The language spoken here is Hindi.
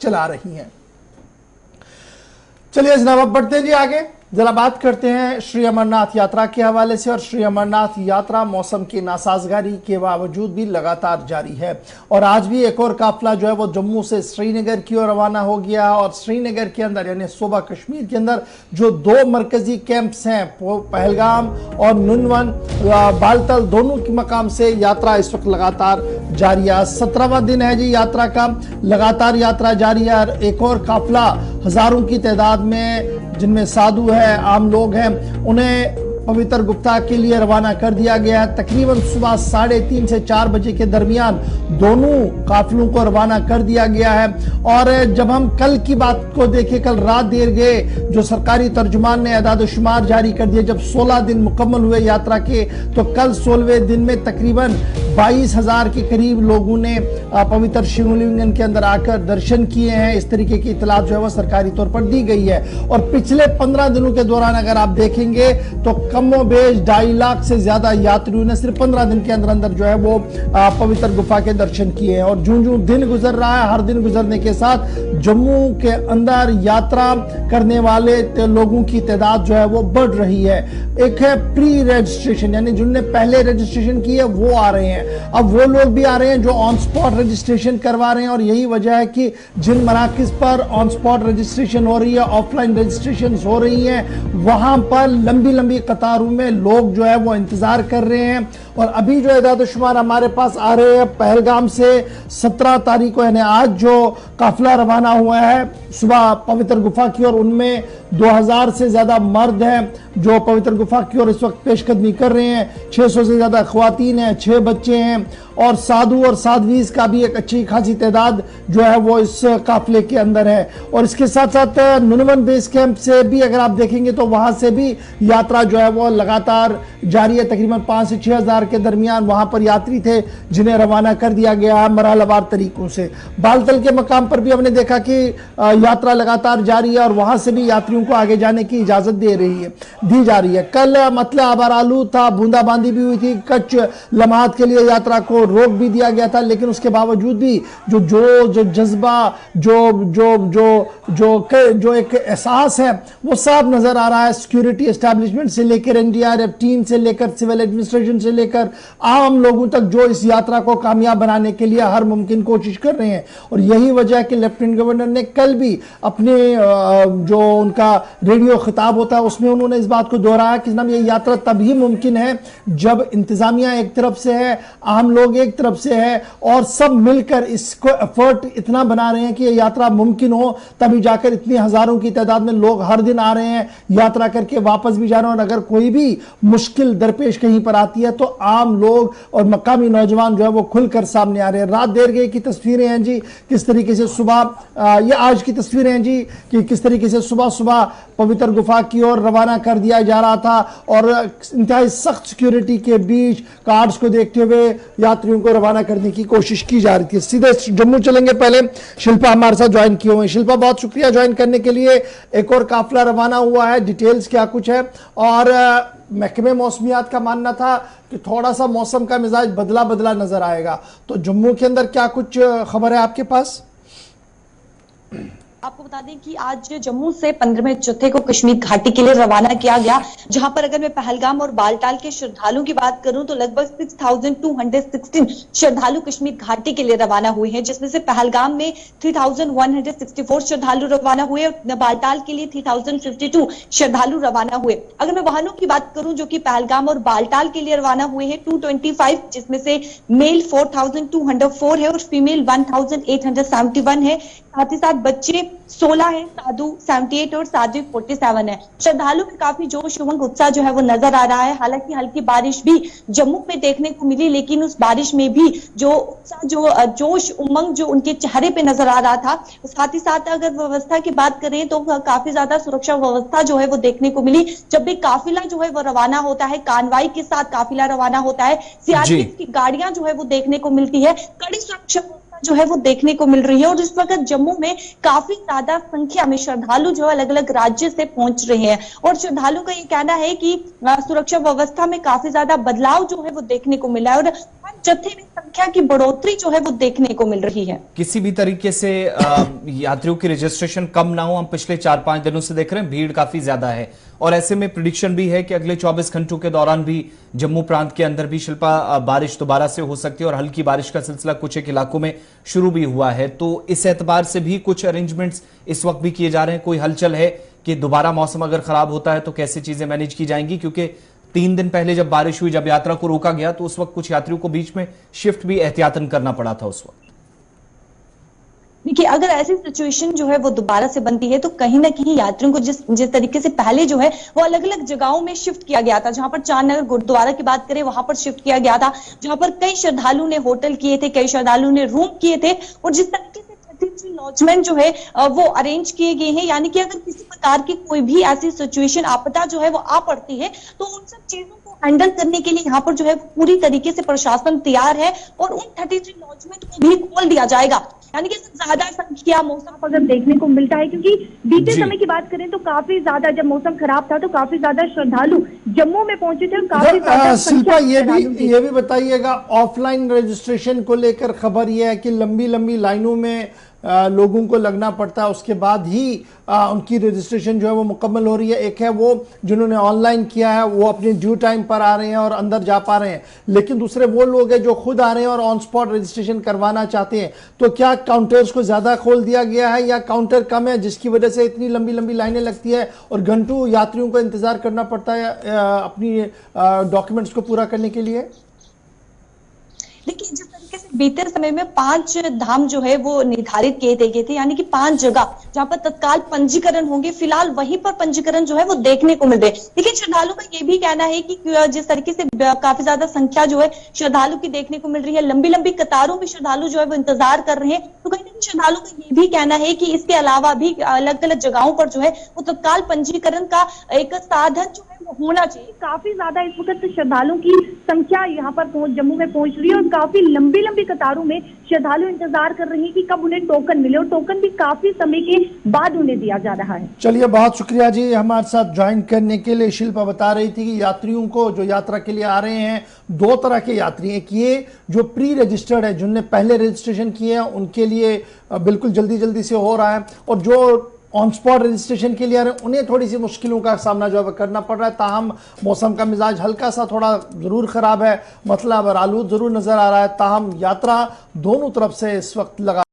चला रही हैं। चलिए जनाब अब बढ़ते हैं जी आगे, जरा बात करते हैं श्री अमरनाथ यात्रा के हवाले से। और श्री अमरनाथ यात्रा मौसम की नासाजगारी के बावजूद भी लगातार जारी है और आज भी एक और काफिला जो है वो जम्मू से श्रीनगर की ओर रवाना हो गया। और श्रीनगर के अंदर यानी सूबा कश्मीर के अंदर जो 2 मरकजी कैंप्स हैं, पहलगाम और नुनवन बालतल, दोनों के मकाम से यात्रा इस वक्त लगातार जारी है। 17वां दिन है जी यात्रा का, लगातार यात्रा जारी है। एक और काफिला हजारों की तादाद में, जिनमें साधु है, आम लोग हैं, उन्हें पवित्र गुफा के लिए रवाना कर दिया गया है। तकरीबन सुबह 3:30 से 4 बजे के दरमियान दोनों काफिलों को रवाना कर दिया गया है। और जब हम कल की बात को देखें, कल रात देर गए जो सरकारी तर्जुमान ने अदाद शुमार जारी कर दिए, जब 16 दिन मुकम्मल हुए यात्रा के, तो कल 16वें दिन में तकरीबन 22,000 के करीब लोगों ने पवित्र शिवलिंग के अंदर आकर दर्शन किए हैं। इस तरीके की इतलात जो है वह सरकारी तौर पर दी गई है। और पिछले 15 दिनों के दौरान अगर आप देखेंगे तो कमो बेश 2.5 लाख से ज्यादा यात्रियों ने सिर्फ 15 दिन के अंदर अंदर जो है वो पवित्र गुफा के दर्शन किए हैं। और जूं दिन गुजर रहा है, हर दिन गुजरने के साथ जम्मू के अंदर यात्रा करने वाले लोगों की तादाद जो है वो बढ़ रही है। एक है प्री रजिस्ट्रेशन, यानी जिन्होंने पहले रजिस्ट्रेशन की है वो आ रहे हैं। अब वो लोग भी आ रहे हैं जो ऑन स्पॉट रजिस्ट्रेशन करवा रहे हैं। और यही वजह है कि जिन मराकज पर ऑन स्पॉट रजिस्ट्रेशन हो रही है, ऑफलाइन रजिस्ट्रेशन हो रही है, वहां पर लंबी लंबी कतारों में लोग जो है वो इंतजार कर रहे हैं। और अभी जो इदाद शुमार हमारे पास आ रहे हैं, पहलगाम से 17 तारीख को यानी आज जो काफिला रवाना हुआ है सुबह पवित्र गुफा की ओर, उनमें 2000 से ज्यादा मर्द हैं जो पवित्र गुफा की ओर इस वक्त पेशकदमी कर रहे हैं। 600 से ज्यादा ख्वातीन हैं, 6 बच्चे हैं और साधु और साध्वीज का भी एक अच्छी खासी तादाद जो है वो इस काफिले के अंदर है। और इसके साथ साथ नुनवन बेस कैंप से भी अगर आप देखेंगे तो वहां से भी यात्रा जो है वो लगातार जारी है। तकरीबन 5 से 6 हजार के दरमियान वहां पर यात्री थे जिन्हें रवाना कर दिया गया मरहलेवार तरीकों से। बालतल के मकाम पर भी हमने देखा कि यात्रा लगातार जारी है और वहां से भी यात्रियों को आगे जाने की इजाजत दी जा रही है। कल मतलब आबार आलू था, बूंदाबांदी भी हुई थी, कुछ लम्हात के लिए यात्रा को रोक भी दिया गया था, लेकिन उसके बावजूद भी जो जज्बा जो एक एहसास है वो साफ नजर आ रहा है। सिक्योरिटी एस्टैब्लिशमेंट से लेकर एनडीआरएफ टीम से लेकर सिविल एडमिनिस्ट्रेशन से लेकर आम लोगों तक जो इस यात्रा को कामयाब बनाने के लिए हर मुमकिन कोशिश कर रहे हैं। और यही वजह है कि लेफ्टिनेंट गवर्नर ने कल भी अपने जो उनका रेडियो खिताब होता है उसमें उन्होंने इस बात को दोहराया कि जनाब ये यात्रा तभी मुमकिन है जब इंतजामिया एक तरफ से है, आम लोग एक तरफ से है और सब मिलकर इसको एफर्ट इतना बना रहे हैं कि ये यात्रा मुमकिन हो, तभी जाकर इतनी हजारों की तादाद में लोग हर दिन आ रहे हैं, यात्रा करके वापस भी जा रहे हैं। और अगर कोई भी मुश्किल दरपेश कहीं पर आती है तो आम लोग और मकामी नौजवान जो है वो खुलकर सामने आ रहे हैं। रात देर गए की तस्वीरें हैं जी, किस तरीके से सुबह ये आज की तस्वीरें हैं जी कि किस तरीके से सुबह सुबह पवित्र गुफा की ओर रवाना कर दिया जा रहा था और इंतहाई सख्त सिक्योरिटी के बीच कार्ड्स को देखते हुए यात्रियों को रवाना करने की कोशिश की जा रही थी। सीधे जम्मू चलेंगे, पहले शिल्पा हमारे साथ ज्वाइन किए हुए हैं। शिल्पा बहुत शुक्रिया ज्वाइन करने के लिए। एक और काफिला रवाना हुआ है, डिटेल्स क्या कुछ है? और महकमे मौसमियात का मानना था कि थोड़ा सा मौसम का मिजाज बदला बदला नजर आएगा, तो जम्मू के अंदर क्या कुछ खबर है आपके पास? आपको बता दें कि आज जम्मू से 15वें जत्थे को कश्मीर घाटी के लिए रवाना किया गया, जहां पर अगर मैं पहलगाम और बालटाल के श्रद्धालुओं की बात करूं तो लगभग 6216 श्रद्धालु कश्मीर घाटी के लिए रवाना हुए हैं, जिसमें से पहलगाम में 3164 श्रद्धालु रवाना हुए और बालटाल के लिए 3052 श्रद्धालु रवाना हुए। अगर मैं वाहनों की बात करूं जो कि पहलगाम और बालटाल के लिए रवाना हुए हैं 225, जिसमें से मेल 4204 है और फीमेल 1871 है। साथ ही साथ बच्चे 16 है, साधु 78 और साध्वी 47 है। श्रद्धालु में काफी जोश उमंग उत्साह जो है वो नजर आ रहा है। हालांकि हल्की बारिश भी जम्मू में देखने को मिली, लेकिन उस बारिश में भी जो उत्साह जो जोश उमंग जो उनके चेहरे पे नजर आ रहा था। साथ ही साथ अगर व्यवस्था की बात करें तो काफी ज्यादा सुरक्षा व्यवस्था जो है वो देखने को मिली। जब भी काफिला जो है वो रवाना होता है, कानवाई के साथ काफिला रवाना होता है, सीआरपीएफ की गाड़ियां जो है वो देखने को मिलती है, कड़ी सुरक्षा जो है वो देखने को मिल रही है। और इस वक्त जम्मू में काफी ज्यादा संख्या में श्रद्धालु जो अलग अलग राज्य से पहुंच रहे हैं और श्रद्धालु का ये कहना है कि सुरक्षा व्यवस्था में काफी ज्यादा बदलाव जो है वो देखने को मिला है। और हर जत्थे में संख्या की बढ़ोतरी जो है वो देखने को मिल रही है। किसी भी तरीके से यात्रियों की रजिस्ट्रेशन कम ना हो, हम पिछले 4-5 दिनों से देख रहे हैं भीड़ काफी ज्यादा है और ऐसे में प्रिडिक्शन भी है कि अगले 24 घंटों के दौरान भी जम्मू प्रांत के अंदर भी शिल्पा बारिश दोबारा से हो सकती है और हल्की बारिश का सिलसिला कुछ एक इलाकों में शुरू भी हुआ है। तो इस एतबार से भी कुछ अरेंजमेंट्स इस वक्त भी किए जा रहे हैं। कोई हलचल है कि दोबारा मौसम अगर खराब होता है तो कैसे चीजें मैनेज की जाएंगी, क्योंकि 3 दिन पहले जब बारिश हुई, जब यात्रा को रोका गया तो उस वक्त कुछ यात्रियों को बीच में शिफ्ट भी एहतियातन करना पड़ा था उस वक्त। देखिए, अगर ऐसी सिचुएशन जो है वो दोबारा से बनती है तो कहीं ना कहीं यात्रियों को जिस तरीके से पहले जो है वो अलग अलग जगहों में शिफ्ट किया गया था, जहां पर चारनगर गुरुद्वारा की बात करें वहां पर शिफ्ट किया गया था, जहां पर कई श्रद्धालु ने होटल किए थे, कई श्रद्धालु ने रूम किए थे और जिस तरीके से लॉजमेंट जो है वो अरेंज किए गए हैं, यानी कि अगर किसी प्रकार की कोई भी ऐसी सिचुएशन आपदा जो है वो आ पड़ती है तो उन सब चीजों को हैंडल करने के लिए यहाँ पर जो है पूरी तरीके से प्रशासन तैयार है और उन 33 लॉजमेंट को भी खोल दिया जाएगा। यानी कि ज्यादा संख्या मौसम अगर देखने को मिलता है, क्योंकि बीते समय की बात करें तो काफी ज्यादा जब मौसम खराब था तो काफी ज्यादा श्रद्धालु जम्मू में पहुंचे थे और काफी ज्यादा शिल्पा ये भी बताइएगा, ऑफलाइन रजिस्ट्रेशन को लेकर खबर यह है कि लंबी लंबी लाइनों में लोगों को लगना पड़ता है, उसके बाद ही उनकी रजिस्ट्रेशन जो है वो मुकम्मल हो रही है। एक है वो जिन्होंने ऑनलाइन किया है वो अपने ड्यू टाइम पर आ रहे हैं और अंदर जा पा रहे हैं, लेकिन दूसरे वो लोग हैं जो खुद आ रहे हैं और ऑन स्पॉट रजिस्ट्रेशन करवाना चाहते हैं। तो क्या काउंटर्स को ज्यादा खोल दिया गया है या काउंटर कम है जिसकी वजह से इतनी लंबी लंबी लाइनें लगती है और घंटों यात्रियों को इंतजार करना पड़ता है अपनी डॉक्यूमेंट्स को पूरा करने के लिए? देखिए, जिस तरीके से बीते समय में 5 धाम जो है वो निर्धारित किए गए थे, यानी कि 5 जगह जहां पर तत्काल पंजीकरण होंगे, फिलहाल वहीं पर पंजीकरण जो है वो देखने को मिल रहे। लेकिन श्रद्धालु का ये भी कहना है कि जिस तरीके से काफी ज्यादा संख्या जो है श्रद्धालु की देखने को मिल रही है, लंबी लंबी कतारों में श्रद्धालु जो है वो इंतजार कर रहे हैं, तो कहीं ना कहीं श्रद्धालु का ये भी कहना है कि इसके अलावा भी अलग अलग जगहों पर जो है वो तत्काल पंजीकरण का एक साधन जो है वो होना चाहिए। काफी ज्यादा इस वक्त श्रद्धालुओं की संख्या यहाँ पर जम्मू में पहुंच रही है और काफी लंबी लंबी कतारों में श्रद्धालु इंतजार कर रहे हैं कि कब उन्हें टोकन मिले और टोकन भी काफी समय के बाद उन्हें दिया जा रहा है। चलिए, बहुत शुक्रिया जी हमारे साथ ज्वाइन करने के लिए। शिल्पा बता रही थी कि यात्रियों को जो यात्रा के लिए आ रहे हैं, 2 तरह के यात्री हैं कि ये जो प्री रजिस्टर्ड है, जिनने पहले रजिस्ट्रेशन किए हैं उनके लिए बिल्कुल जल्दी जल्दी से हो रहा है, और जो ऑन स्पॉट रजिस्ट्रेशन के लिए आ रहे हैं उन्हें थोड़ी सी मुश्किलों का सामना जो है करना पड़ रहा है। ताहम मौसम का मिजाज हल्का सा थोड़ा जरूर खराब है, मतलब आलूद जरूर नजर आ रहा है, ताहम यात्रा दोनों तरफ से इस वक्त लगा